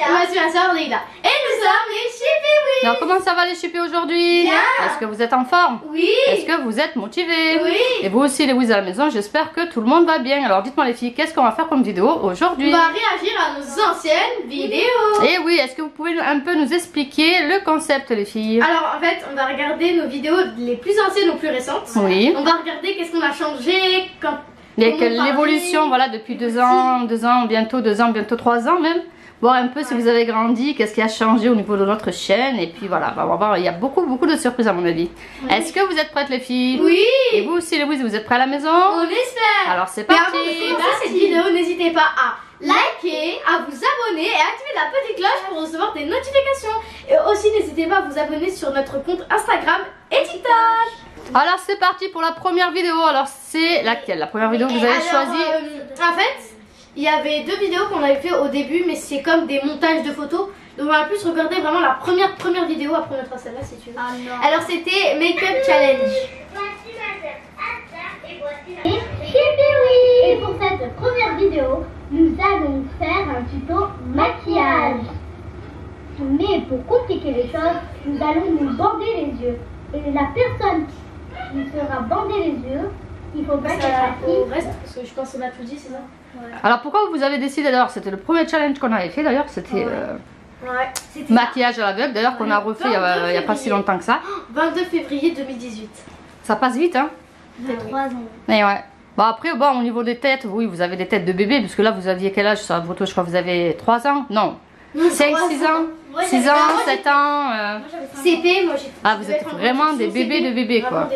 Anastasia. Moi c'est ma soeur Leila. Et nous sommes les Chippy. Alors comment ça va les Chippy aujourd'hui? Bien. Est-ce que vous êtes en forme? Oui. Est-ce que vous êtes motivés? Oui. Et vous aussi les Wiz à la maison, j'espère que tout le monde va bien. Alors dites-moi les filles, qu'est-ce qu'on va faire comme vidéo aujourd'hui? On va réagir à nos anciennes vidéos. Et oui, est-ce que vous pouvez un peu nous expliquer le concept les filles? Alors en fait on va regarder nos vidéos les plus anciennes ou plus récentes. Oui. On va regarder qu'est-ce qu'on a changé, l'évolution voilà depuis 2 ans, bientôt 3 ans même. Voir un peu si vous avez grandi, qu'est-ce qui a changé au niveau de notre chaîne. Et puis voilà, on va voir, il y a beaucoup de surprises à mon avis. Oui. Est-ce que vous êtes prêtes les filles? Oui. Et vous aussi les Wiz, vous êtes prêts à la maison? On espère. Alors c'est parti. Mais avant de commencer cette vidéo, n'hésitez pas à liker, à vous abonner et à activer la petite cloche pour recevoir des notifications. Et aussi n'hésitez pas à vous abonner sur notre compte Instagram et TikTok. Alors c'est parti pour la première vidéo. Alors c'est laquelle? La première vidéo que vous avez choisie? En fait, il y avait 2 vidéos qu'on avait fait au début, mais c'est comme des montages de photos. Donc on va plus regarder vraiment la première vidéo. Après on mettra celle-là si tu veux. Ah non. Alors c'était Make-up Challenge. Et pour cette première vidéo, nous allons faire un tuto maquillage. Mais pour compliquer les choses, nous allons nous bander les yeux. Et la personne qui sera bandée les yeux, il faudra qu'elle reste parce que je pense qu'on a tout dit, c'est ça? Ouais. Alors pourquoi vous avez décidé d'ailleurs, c'était le premier challenge qu'on avait fait d'ailleurs, c'était maquillage à l'aveugle d'ailleurs qu'on a refait il n'y a pas si longtemps que ça. 22 février 2018. Ça passe vite hein? Ça fait 3 ans. Et ouais. Bon après au niveau des têtes, oui vous avez des têtes de bébé parce que là vous aviez quel âge sur la photo? Je crois que vous avez 3 ans? Non. 5, 6 ans? 6 ans, 7 ans CP, moi j'ai... Ah vous êtes vraiment des bébés de bébés quoi.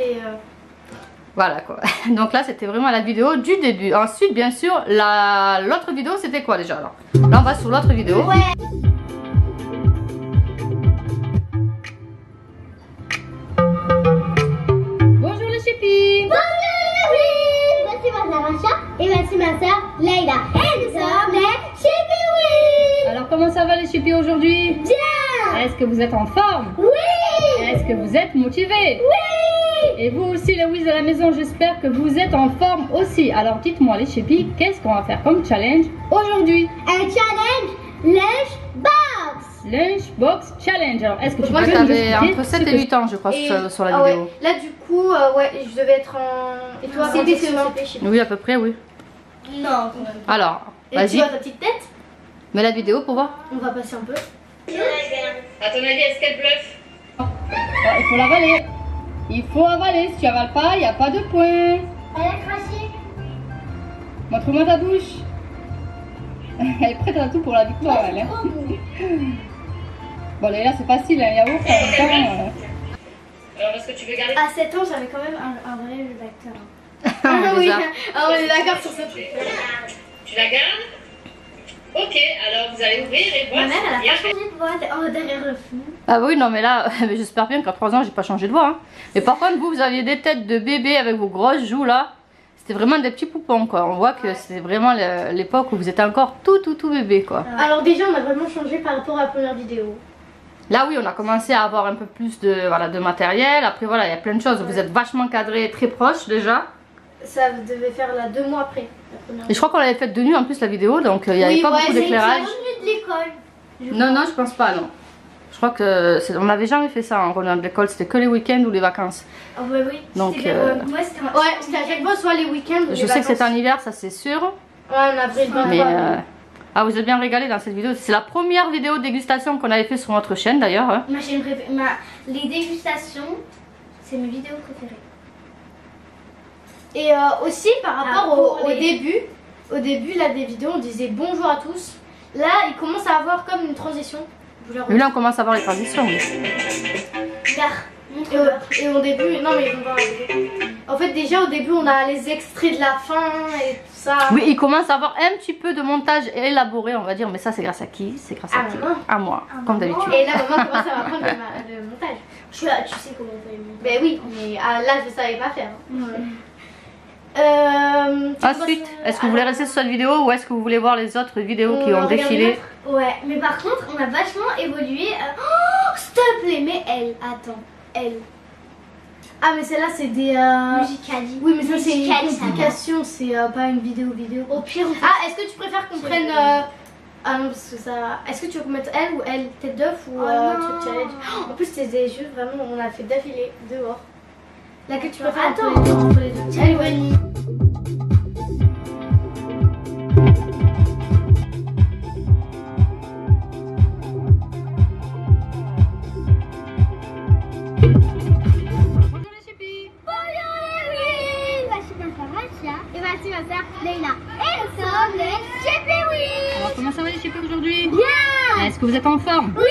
Voilà quoi. Donc là c'était vraiment la vidéo du début. Ensuite bien sûr l'autre vidéo c'était quoi déjà alors? Là on va sur l'autre vidéo. Ouais. Bonjour les Chippy. Bonjour les Voici ma soeur Asha et voici ma soeur Leila. Et nous sommes les Chippy. Alors comment ça va les Chippy aujourd'hui? Bien. Est-ce que vous êtes en forme? Oui. Est-ce que vous êtes motivés? Oui. Et vous aussi les Wiz à la maison, j'espère que vous êtes en forme aussi. Alors dites-moi les Chippy, qu'est-ce qu'on va faire comme challenge aujourd'hui? Un challenge lunchbox. Lunchbox challenge. Alors est-ce que tu peux t'avais entre 7 et 8 ans je crois sur la vidéo. Ouais. Là du coup ouais je devais être en... Et toi CP, oui à peu près oui. Non. Alors vas-y. Tu vois ta petite tête? Mets la vidéo pour voir. On va passer un peu. À ton avis est-ce qu'elle bluffe? Il faut l'avaler. Il faut avaler, si tu avales pas, il n'y a pas de point. Elle a craché. Montre-moi ta bouche. Elle est prête à tout pour la victoire. Elle, hein. Bon, là, c'est facile, un yaourt en même temps. Alors, est-ce que tu veux garder? À 7 ans, j'avais quand même un vrai rédacteur. Oui, on est d'accord sur ce truc. Tu la gardes? Ok, alors vous allez ouvrir et voir. Ma mère, elle a pas changé de voix derrière le fond. Ah oui, non mais là, j'espère bien qu'à 3 ans, j'ai pas changé de voix. Hein. Mais par contre, vous aviez des têtes de bébé avec vos grosses joues là. C'était vraiment des petits poupons quoi. On voit que c'est vraiment l'époque où vous étiez encore tout bébé quoi. Alors déjà, on a vraiment changé par rapport à la première vidéo. Là oui, on a commencé à avoir un peu plus de matériel. Après voilà, il y a plein de choses. Vous êtes vachement cadrés, très proches déjà. Ça devait faire là 2 mois après. Et je crois qu'on l'avait faite de nuit en plus la vidéo, donc il n'y avait pas beaucoup d'éclairage. De l'école. Non, je pense pas, non. Je crois que on n'avait jamais fait ça en revenant de l'école, c'était que les week-ends ou les vacances. Oh bah oui. Donc c'était à chaque fois soit les week-ends ou les vacances. Je sais que c'est en hiver, ça c'est sûr. Ouais, en avril. Mais ah, vous êtes bien régalés dans cette vidéo. C'est la première vidéo de dégustation qu'on avait fait sur notre chaîne d'ailleurs. Hein. Les dégustations, c'est mes vidéos préférées. Et aussi par rapport au début là des vidéos on disait bonjour à tous. Là il commence à avoir comme une transition. Mais là on commence à voir les transitions. Oui. Et au début, non mais en fait déjà au début on a les extraits de la fin et tout ça. Oui, il commence à avoir un petit peu de montage élaboré on va dire, mais ça c'est grâce à qui? C'est grâce à qui? À moi, comme d'habitude. Et là maman commence à apprendre le montage. Tu sais comment on fait le montage. Ben oui, mais là je savais pas faire. Ensuite, est-ce que vous voulez rester sur cette vidéo ou est-ce que vous voulez voir les autres vidéos qui ont défilé? Ouais, mais par contre, on a vachement évolué. Oh, s'il te plaît, mais elle. Ah, mais celle-là, c'est des. Musicali. Oui, mais ça, c'est une complication, c'est pas une vidéo. Au pire, Ah, est-ce que tu préfères qu'on prenne Ah non, parce que ça. Est-ce que tu veux mettre elle ou elle, tête d'œuf ou non. tu challenge? En plus, c'est des jeux vraiment, on a fait d'affilée dehors. Laquelle tu préfères Attends. entre les deux? Allez, ouais. Bonjour les chippies. Voici ma sœur Asia et voici ma sœur Leila. Et nous sommes les Chippies. Alors comment ça va les chippies aujourd'hui? Bien. Est-ce que vous êtes en forme? Oui.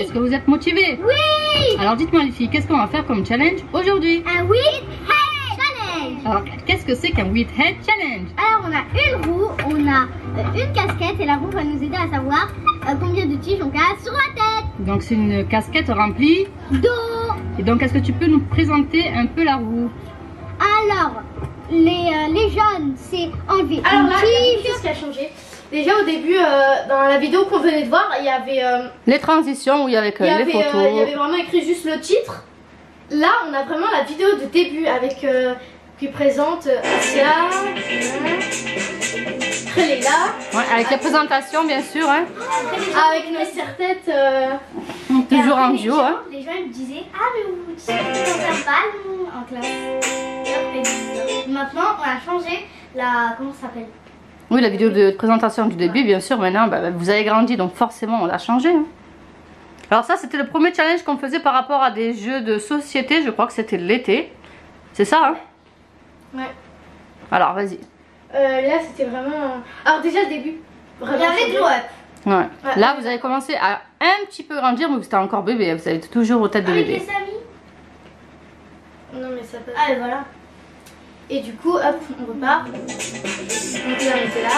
Est-ce que vous êtes motivés? Oui. Alors dites-moi les filles, qu'est-ce qu'on va faire comme challenge aujourd'hui? Un with head challenge. Alors qu'est-ce que c'est qu'un with head challenge? Alors on a une roue, on a une casquette et la roue va nous aider à savoir combien de tiges on casse sur la tête. Donc c'est une casquette remplie Dos. et donc est-ce que tu peux nous présenter un peu la roue? Alors les jaunes c'est enlever Alors une là, il y a quelque tige. chose qui a changé. Déjà au début, dans la vidéo qu'on venait de voir, il y avait, Les transitions où il y avait il y les avait, photos. il y avait vraiment écrit juste le titre. Là, on a vraiment la vidéo de début avec qui présente Asia, Leila, Ouais, avec les présentations bien sûr, hein. avec nos serre-têtes. Toujours en duo, hein. Les gens ils me disaient ah mais vous savez faire pas nous en classe. Maintenant on a changé la comment ça s'appelle. Oui, la vidéo de présentation du début, bien sûr, maintenant, vous avez grandi, donc forcément, on l'a changé. Hein. Alors ça, c'était le premier challenge qu'on faisait par rapport à des jeux de société. Je crois que c'était l'été. C'est ça, hein? Ouais. Alors, vas-y. Là, c'était vraiment. Alors déjà le début. Vraiment. Il y avait de l'eau. Ouais. Ouais. Là, vous avez commencé à un petit peu grandir, mais vous êtes encore bébé. Hein. Vous êtes toujours aux têtes de Avec bébé. les amis. Non mais ça passe. Ah et voilà. Et du coup, hop, on repart. Donc là, on était là.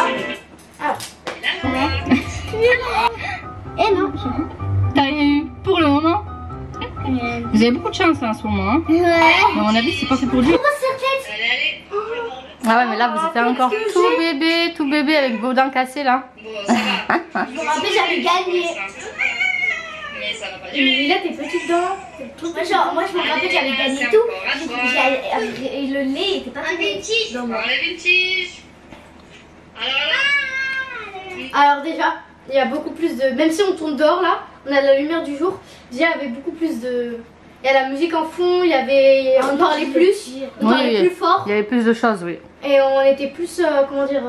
Alors. Et non. T'as rien eu pour le moment? Vous avez beaucoup de chance hein, en ce moment. Hein. Ouais. Mais à mon avis, c'est pas fait pour lui. Ah ouais, mais là, vous êtes encore tout bébé avec vos dents cassées là. Je me rappelle j'avais gagné. Mais là, tes petites dents. Moi je me rappelle j'avais gagné tout. Et le lait était pas fini. Non, moi. Alors déjà, il y a beaucoup plus de. Même si on tourne dehors là, on a la lumière du jour. Déjà, il y avait beaucoup plus de. Il y a la musique en fond, il y avait. On parlait plus. On parlait plus fort. Il y avait plus de choses, oui. Et on était plus. Comment dire.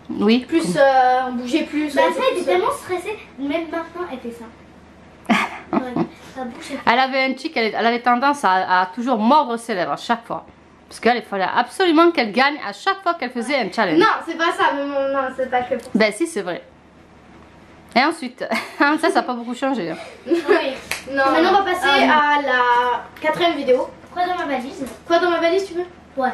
Oui. Plus. On bougeait plus. Bah on ça était elle plus, était tellement stressée. Même maintenant elle fait ça. Ouais, ça bouge. Elle avait un tic, elle avait tendance à toujours mordre ses lèvres à chaque fois. Parce qu'il fallait absolument qu'elle gagne à chaque fois qu'elle faisait un challenge. Non, c'est pas ça. Non, c'est pas que pour ça. Ben si, c'est vrai. Et ensuite, ça n'a pas beaucoup changé. Hein. Oui. Non, maintenant on va passer à la 4e vidéo. Quoi dans ma valise? Quoi dans ma valise tu veux? Ouais.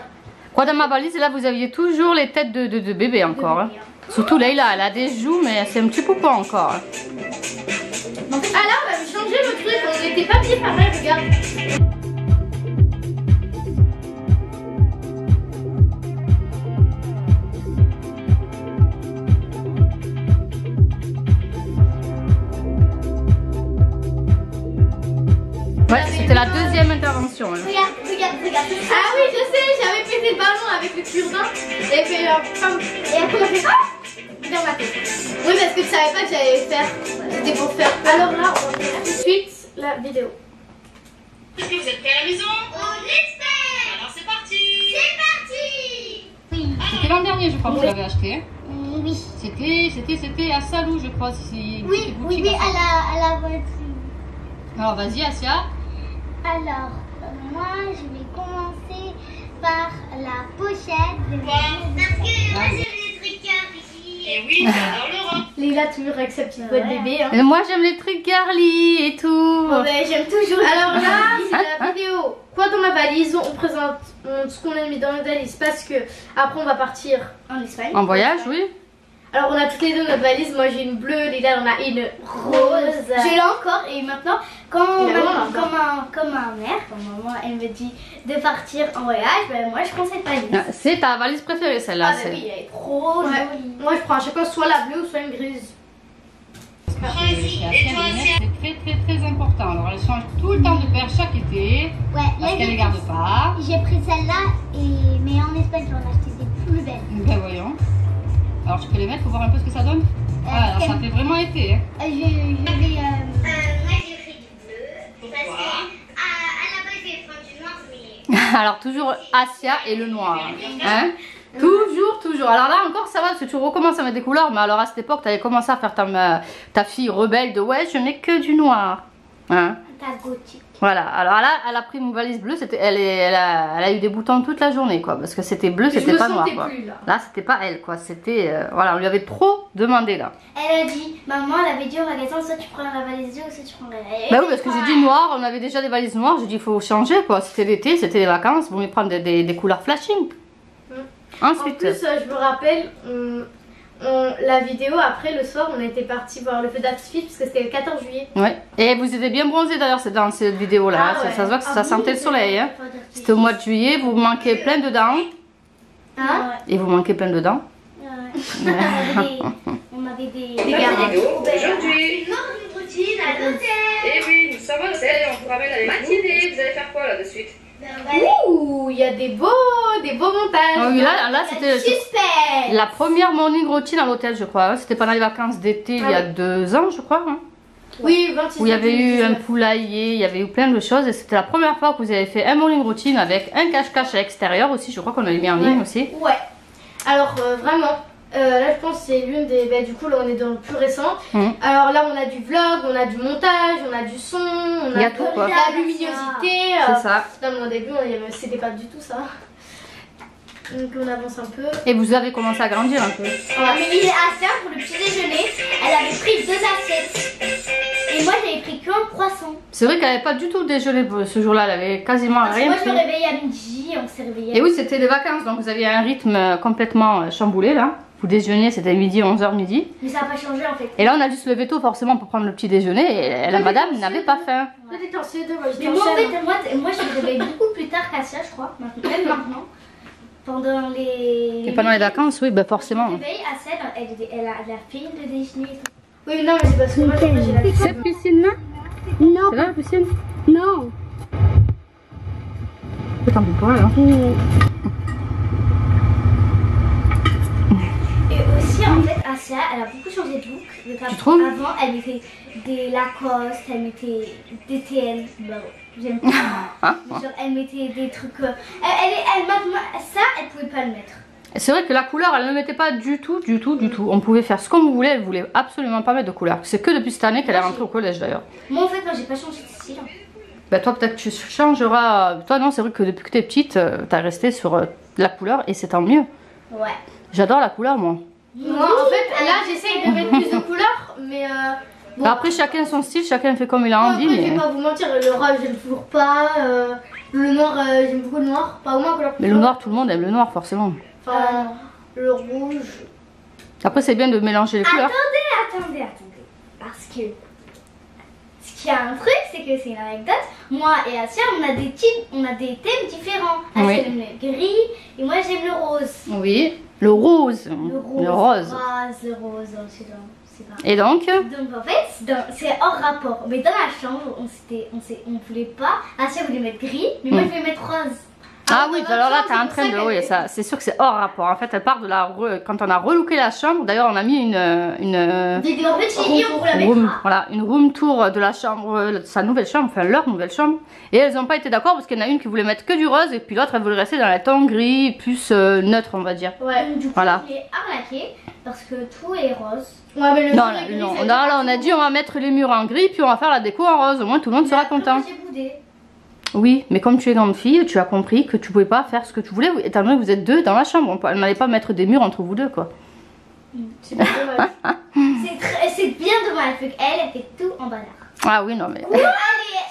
Quoi dans ma valise, là vous aviez toujours les têtes de bébé encore. Hein. Surtout Leila, elle a des joues, mais c'est un petit poupon encore. Hein. Ah là, on avait changé le truc. On n'était pas bien pareil, regarde. Ouais, c'était la deuxième intervention. Hein. Regarde. Ah oui, je sais, j'avais pété le ballon avec le cure-dent. Et puis, et après, on a fait dans ma tête. Oui, parce que tu savais pas que j'allais faire. C'était pour faire. Alors là, on va faire tout de suite la vidéo. Est-ce que vous êtes prêts à la maison? On espère. Alors c'est parti! C'est parti. Oui. C'était l'an dernier, je crois, que vous l'avez acheté. Hein. Oui. C'était à Salou, je crois. Oui, à la voiture. Alors vas-y, Asia. Alors, moi, je vais commencer par la pochette. Parce que moi, j'ai des triggers ici. Et oui, j'adore Laura! Léla, toujours avec sa petite boîte bébé. Hein. Et moi j'aime les trucs girly et tout. Oh, ben, j'aime toujours. Alors là, c'est la vidéo. Quoi dans ma valise? On présente ce qu'on a mis dans notre valise parce que après on va partir en Espagne. En voyage, oui. Alors on a toutes les deux notre valise. Moi j'ai une bleue, Léla en a une rose. Je l'ai encore et maintenant, quand Mais bon, comme ma mère, quand maman, elle me dit de partir en voyage, ben moi je prends cette valise. Ah, c'est ta valise préférée celle-là. Ah bah oui, elle est trop Ouais. jolie. Moi je prends à chaque fois soit la bleue ou soit une grise. Choisis. Et toi, Asia? C'est très important. Alors elle change tout le temps de paire chaque été. Ouais, Parce là, qu'elle les garde pas. j'ai pris celle-là, mais en Espagne j'en ai acheté des plus belles. Ben voyons. Alors tu peux les mettre pour voir un peu ce que ça donne. Ah, alors, ça fait vraiment effet. Hein. Moi, j'ai pris du bleu. Parce que, à la base, j'ai pris du noir, mais... Alors toujours Asia et le noir. Hein? Toujours. Alors là encore ça va parce que tu recommences à mettre des couleurs. Mais alors à cette époque tu avais commencé à faire ta fille rebelle de ouais je mets que du noir. Hein? Ta gothique. Voilà, alors là elle a pris une valise bleue, elle a eu des boutons toute la journée quoi. Parce que c'était bleu, c'était pas noir quoi. Plus, là c'était pas elle quoi, c'était... voilà, on lui avait trop demandé là. Elle a dit, maman, elle avait dit au magasin, soit tu prends la valise bleue, soit tu prends la valise. Bah oui parce que j'ai dit noir, on avait déjà des valises noires, j'ai dit il faut changer quoi. C'était l'été, c'était les vacances, vaut mieux prendre des couleurs flashing. Ensuite, en plus, je me rappelle, la vidéo après le soir, on était parti voir le feu d'artifice parce que c'était le 14 juillet. ouais. Et vous étiez bien bronzés d'ailleurs dans cette vidéo là. Ah ouais. Ça se voit que ça sentait le soleil. Hein. C'était au mois de juillet, vous manquez plein de dents. Hein? Et vous manquez plein de dents. On avait des Vidéo aujourd'hui. Une routine à l'hôtel. Et oui, nous sommes à l'hôtel et on vous ramène à la matinée. Vous allez faire quoi là de suite? Ouh, il y a des beaux montages. Ah oui, là c'était Suspense. la première morning routine à l'hôtel je crois. Hein. C'était pendant les vacances d'été il y a 2 ans je crois. Hein. Oui, 26. Où il y avait eu un poulailler, il y avait eu plein de choses. Et c'était la première fois que vous avez fait un morning routine avec un cache-cache à l'extérieur aussi. Je crois qu'on avait mis en ligne aussi. Ouais. Alors vraiment, là je pense que c'est l'une des... Bah, du coup là on est dans le plus récent. Alors là on a du vlog, on a du montage, on a du son, on Il y a a tout, quoi. de la luminosité. C'est ça. Non mais au début c'était pas du tout ça. Donc on avance un peu. Et vous avez commencé à grandir un peu. Amélie et Asia, pour le petit déjeuner, elle avait pris 2 assiettes. Et moi, j'avais pris qu'un croissant. C'est vrai qu'elle n'avait pas du tout déjeuné ce jour-là, elle avait quasiment Parce que rien moi, je me pris. réveillais à midi, on s'est réveillé. Et oui, c'était les vacances, donc vous aviez un rythme complètement chamboulé là. Vous déjeuniez, c'était midi, 11h midi. Mais ça n'a pas changé en fait. Et là, on a dû se lever tôt forcément pour prendre le petit déjeuner. Et la madame n'avait pas faim. Toi t'étais en CE2, moi j'étais Mais en moi, en CM1. fait, moi, je me réveille beaucoup plus tard qu'Asia, je crois. Même maintenant. Pendant les. Et pendant les vacances, oui, bah forcément. Je me réveille, Asia, elle a fait le déjeuner et tout. Oui non mais c'est parce que moi j'ai la piscine. Cette piscine-là? Non, C'est là la piscine? non. Tant pis pour elle, hein. Et aussi, en fait, Asia, elle a beaucoup changé de look. Tu trouves? Avant, elle mettait des Lacoste, elle mettait des TN. Bah, j'aime pas. Genre, elle mettait des trucs. Ça, elle pouvait pas le mettre. C'est vrai que la couleur, elle ne mettait pas du tout. On pouvait faire ce qu'on voulait, elle voulait absolument pas mettre de couleur. C'est que depuis cette année qu'elle est rentrée au collège d'ailleurs. Moi, en fait, moi, j'ai pas changé de style. Bah toi peut-être que tu changeras. Toi non, c'est vrai que depuis que t'es petite, t'as resté sur la couleur et c'est tant mieux. Ouais. J'adore la couleur moi. Moi en fait là j'essaye de mettre plus de couleurs mais bon. Après chacun son style, chacun fait comme il a envie. Après, je Mais... vais pas vous mentir, le rose j'aime toujours pas, le noir j'aime beaucoup le noir, pas au moins couleur. Mais le noir, tout le monde aime le noir forcément. Enfin, le rouge. Après c'est bien de mélanger les couleurs. Attendez. Parce que ce qu'il y a un truc, c'est que c'est une anecdote. Moi et Asia, on a des thèmes différents. Asia Oui. aime le gris et moi j'aime le rose. Oui, le rose. Le rose. Le rose, c'est pas. Et donc Donc en fait, c'est hors rapport. Mais dans la chambre, on voulait pas. Asia voulait mettre gris, mais moi je voulais mettre rose. Ah oui, dans alors là notre t'es en chambre, train c'est de... pour ça Oui, qu'elle ça, c'est sûr que c'est hors rapport. En fait elle part de la... Quand on a relooké la chambre, d'ailleurs on a mis une Des petits on vous la room, mettra. voilà, une room tour de la chambre, sa nouvelle chambre, enfin leur nouvelle chambre. Et elles n'ont pas été d'accord parce qu'il y en a une qui voulait mettre que du rose et puis l'autre elle voulait rester dans les tons gris plus neutre on va dire. Ouais. Donc, du coup, Voilà. je l'ai arnaqué parce que tout est rose. Ouais mais le Non, noir et gris, non, ça là on a dit on va mettre les murs en gris puis on va faire la déco en rose, au moins tout le monde sera Après, content. moi, j'ai boudé. Oui, mais comme tu es grande fille, tu as compris que tu pouvais pas faire ce que tu voulais, étant donné que vous êtes deux dans la chambre, on n'allait pas mettre des murs entre vous deux quoi. C'est pas dommage. C'est bien dommage, parce qu'elle fait tout en bazar. Ah oui, non mais... Allez,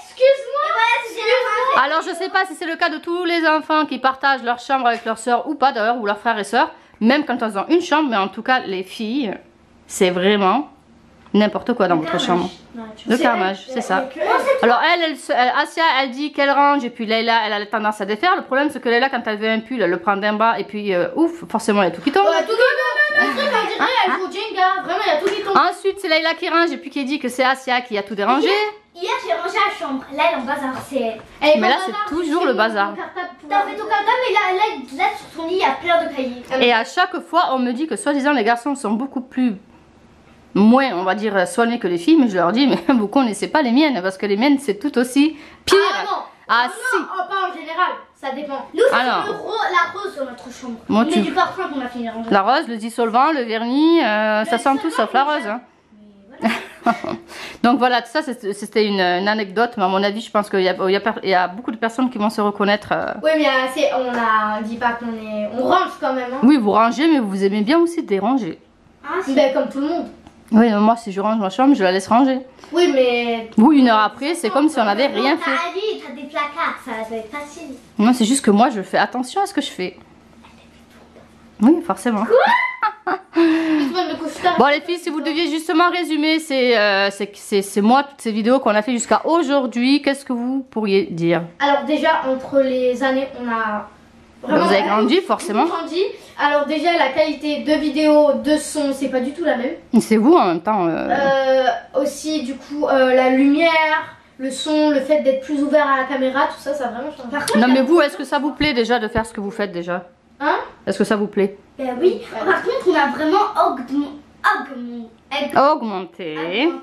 excuse-moi. Alors je sais pas si c'est le cas de tous les enfants qui partagent leur chambre avec leurs soeurs ou pas d'ailleurs, ou leurs frères et sœurs, même quand elles ont une chambre, mais en tout cas les filles, c'est vraiment n'importe quoi dans votre chambre. Le carnage, c'est ça. Alors Asia elle dit qu'elle range et puis Leïla elle a la tendance à défaire. Le problème c'est que Leïla quand elle veut un pull elle le prend d'un bas et puis ouf, forcément il y a tout qui tombe. Ouais, tout non, on dirait elle joue au Jenga, vraiment il y a tout qui tombe. Ensuite c'est Leïla qui range et puis qui dit que c'est Asia qui a tout dérangé. Hier, j'ai rangé la chambre. Là, elle est en bazar. C'est elle. Elle est Mais pas là, c'est bazar, toujours c'est le mon bazar. cartable pour T'as fait ton cartable, mais là, sur son lit, il y a plein de cahiers. Et à chaque fois on me dit que soi-disant les garçons sont beaucoup plus moins, on va dire, soignées que les filles, mais je leur dis, mais vous connaissez pas les miennes, parce que les miennes, c'est tout aussi pire. Ah non. Ah, non, si. non, pas en général, ça dépend. Nous, c'est Alors. la rose sur notre chambre. Moi, Mais du parfum qu'on a fini de ranger. La rose, le dissolvant, le vernis, ça sent tout sauf la rose. Hein. Donc voilà, ça c'était une anecdote, mais à mon avis, je pense qu'il y a beaucoup de personnes qui vont se reconnaître. Oui, mais on dit pas qu'on est. On range quand même. Hein. Oui, vous rangez, mais vous aimez bien aussi déranger. Ah, si. Ben, comme tout le monde. Oui, mais moi, si je range ma chambre, je la laisse ranger. Oui, mais. Oui, une heure après, c'est comme si on n'avait rien fait. T'as Ali, t'as des placards, ça doit être facile. Non, c'est juste que moi, je fais attention à ce que je fais. Oui, forcément. Bon les filles, si vous deviez justement résumer c'est moi toutes ces vidéos qu'on a fait jusqu'à aujourd'hui, qu'est-ce que vous pourriez dire? Alors déjà entre les années on a vraiment vous avez grandi forcément. Grandi. Alors déjà la qualité de vidéo, de son c'est pas du tout la même. C'est vous en même temps. Aussi du coup la lumière, le son, le fait d'être plus ouvert à la caméra, tout ça ça a vraiment changé. Par contre, non mais vous, est-ce que ça vous plaît déjà de faire ce que vous faites déjà? Hein? Est-ce que ça vous plaît? Ben oui, par contre on a vraiment augmenter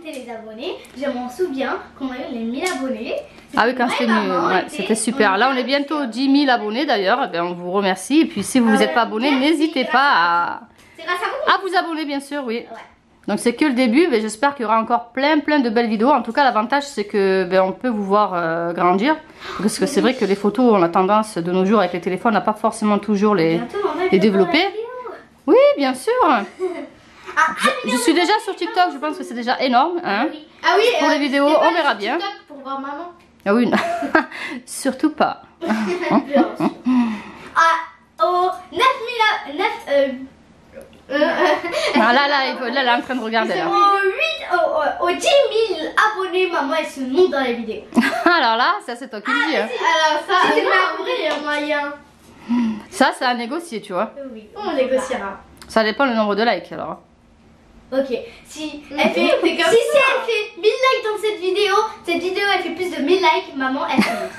les abonnés. Je m'en souviens qu'on a eu les 1000 abonnés. Ah oui, quand c'était c'était super. Là on est bientôt 10 000 abonnés d'ailleurs, ben, on vous remercie. Et puis si vous n'êtes pas abonné, n'hésitez pas C'est grâce à vous. à vous abonner bien sûr, oui. Donc c'est que le début, mais j'espère qu'il y aura encore plein de belles vidéos. En tout cas l'avantage c'est que on peut vous voir grandir. Parce que c'est vrai que les photos, on a tendance de nos jours avec les téléphones à pas forcément toujours les développer. Oui bien sûr. Je suis déjà sur TikTok, je pense que c'est déjà énorme. Hein. Ah oui, pour les vidéos, on verra bien. Pour voir maman. Ah oui, non. Surtout pas. Au 9000 Ah, là, elle est en train de regarder. Là. Au 10 000 abonnés, maman elle se monte dans les vidéos. Alors là, ça c'est toi qui le dis. Hein. Alors ça, c'est pas vrai moyen. Ça, c'est à négocier, tu vois. Oui, on négociera. Ça dépend le nombre de likes alors. Ok, si elle fait 1000 likes dans cette vidéo elle fait plus de 1000 likes, maman elle se monte.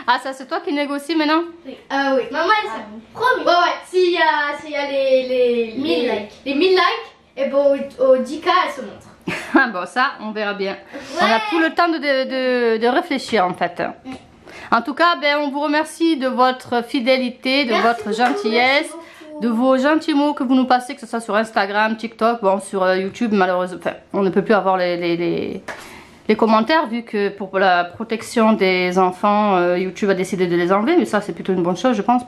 Ah, ça c'est toi qui négocie maintenant? Oui. Oui. Maman elle se monte. Promis. Ouais, s'il y a les 1000 likes. Les 1000 likes, et bon au 10K elle se montre. Ah bon, ça, on verra bien. On a tout le temps de réfléchir en fait. En tout cas, ben, on vous remercie de votre fidélité, de votre gentillesse, de vos gentils mots que vous nous passez, que ce soit sur Instagram, TikTok, bon, sur YouTube, malheureusement, enfin, on ne peut plus avoir les commentaires vu que pour la protection des enfants, YouTube a décidé de les enlever, mais ça c'est plutôt une bonne chose je pense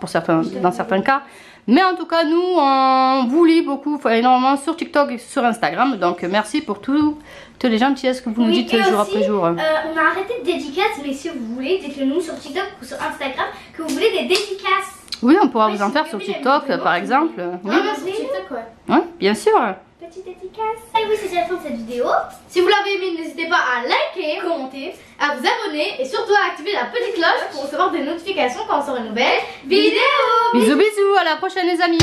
dans certains cas. Mais en tout cas nous on vous lit beaucoup, énormément sur TikTok et sur Instagram, donc merci pour toutes les gentillesses que vous nous dites jour après jour. On a arrêté de dédicaces, mais si vous voulez, dites-le nous sur TikTok ou sur Instagram que vous voulez des dédicaces. Oui, on pourra vous en faire sur TikTok par exemple. Oui, Sur TikTok, ouais. Ouais, bien sûr. Petite dédicace. Et oui, c'est la fin de cette vidéo. Si vous l'avez aimé, n'hésitez pas à liker, commenter, à vous abonner et surtout à activer la petite cloche pour recevoir des notifications quand on sort une nouvelle vidéo. Bisous bisous, à la prochaine les amis.